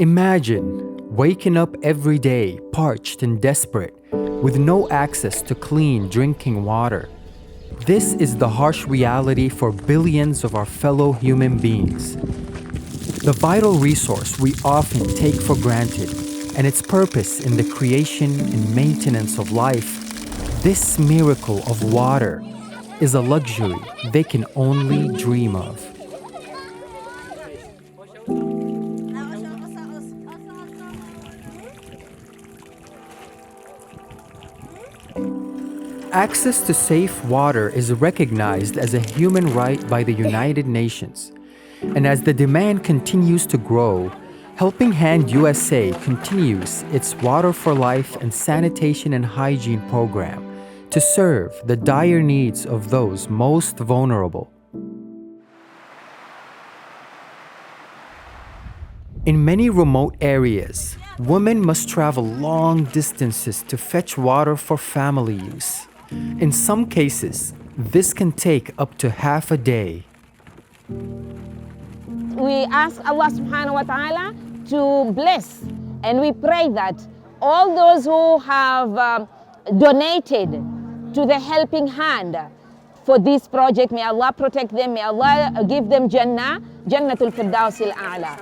Imagine waking up every day parched and desperate, with no access to clean drinking water. This is the harsh reality for billions of our fellow human beings. The vital resource we often take for granted, and its purpose in the creation and maintenance of life, this miracle of water is a luxury they can only dream of. Access to safe water is recognized as a human right by the United Nations. And as the demand continues to grow, Helping Hand USA continues its Water for Life and sanitation and hygiene program to serve the dire needs of those most vulnerable. In many remote areas, women must travel long distances to fetch water for family use. In some cases, this can take up to half a day. We ask Allah subhanahu wa ta'ala to bless, and we pray that all those who have donated to the Helping Hand for this project, may Allah protect them, may Allah give them Jannatul Firdaus al-A'la.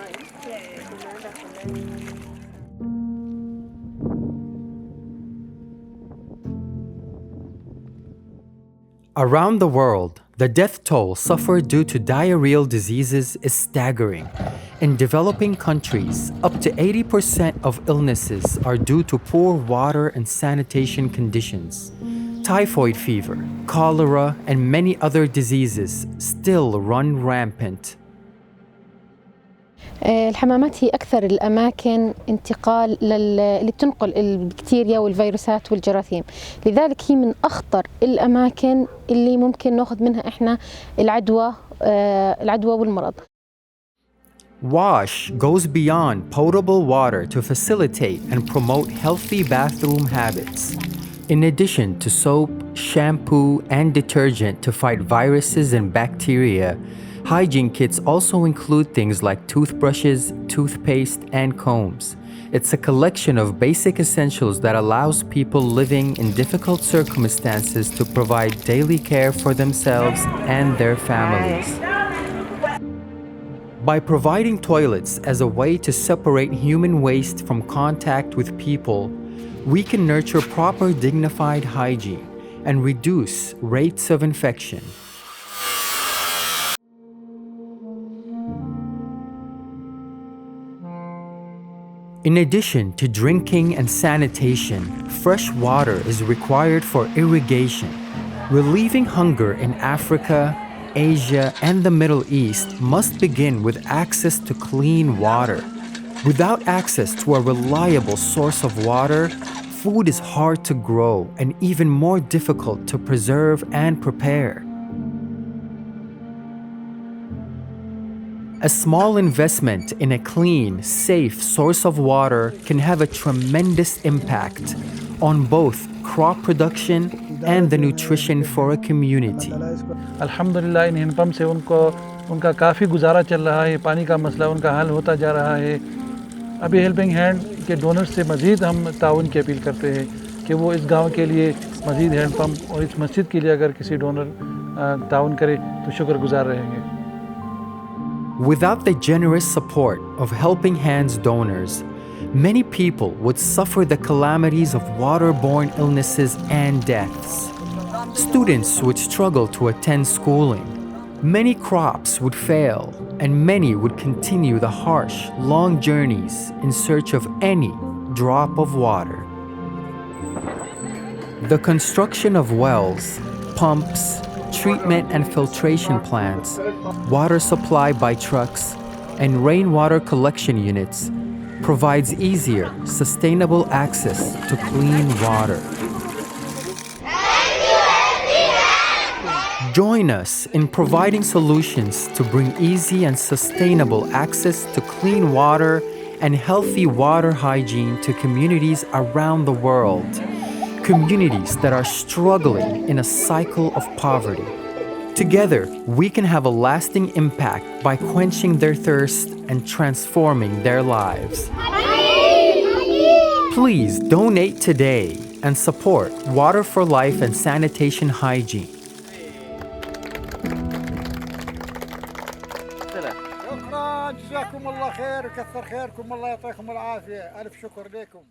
Around the world, the death toll suffered due to diarrheal diseases is staggering. In developing countries, up to 80% of illnesses are due to poor water and sanitation conditions. Typhoid fever, cholera, and many other diseases still run rampant. الحمامات هي أكثر الأماكن انتقال اللي بتنقل البكتيريا والفيروسات والجراثيم، لذلك هي من أخطر الأماكن اللي ممكن نأخذ منها إحنا العدوى والمرض. WASH goes beyond potable water to facilitate and promote healthy bathroom habits. In addition to soap, shampoo, and detergent to fight viruses and bacteria, hygiene kits also include things like toothbrushes, toothpaste, and combs. It's a collection of basic essentials that allows people living in difficult circumstances to provide daily care for themselves and their families. By providing toilets as a way to separate human waste from contact with people, we can nurture proper dignified hygiene and reduce rates of infection. In addition to drinking and sanitation, fresh water is required for irrigation. Relieving hunger in Africa, Asia, and the Middle East must begin with access to clean water. Without access to a reliable source of water, food is hard to grow and even more difficult to preserve and prepare. A small investment in a clean, safe source of water can have a tremendous impact on both crop production and the nutrition for a community. अल्हम्दुलिल्लाह इन handpump से उनका काफ़ी गुजारा चल रहा है, पानी का मसला उनका हल होता जा रहा है। अभी हेल्पिंग हैंड के डोनर्स से मज़ीद हम ताउन की अपील करते हैं कि वो इस गांव के लिए मज़ीद हैंडपम्प और इस मस्जिद के लिए अगर किसी डोनर ताउन करे तो शुक्रगुजार रहेंगे। Without the generous support of Helping Hands donors, many people would suffer the calamities of waterborne illnesses and deaths. Students would struggle to attend schooling. Many crops would fail, and many would continue the harsh, long journeys in search of any drop of water. The construction of wells, pumps, treatment and filtration plants, water supply by trucks, and rainwater collection units provides easier, sustainable access to clean water. Join us in providing solutions to bring easy and sustainable access to clean water and healthy water hygiene to communities around the world. Communities that are struggling in a cycle of poverty. Together, we can have a lasting impact by quenching their thirst and transforming their lives. Please donate today and support Water for Life and Sanitation Hygiene. شكرا، جزاكم الله خير وكثر خيركم، الله يعطيكم العافية، ألف شكر لكم.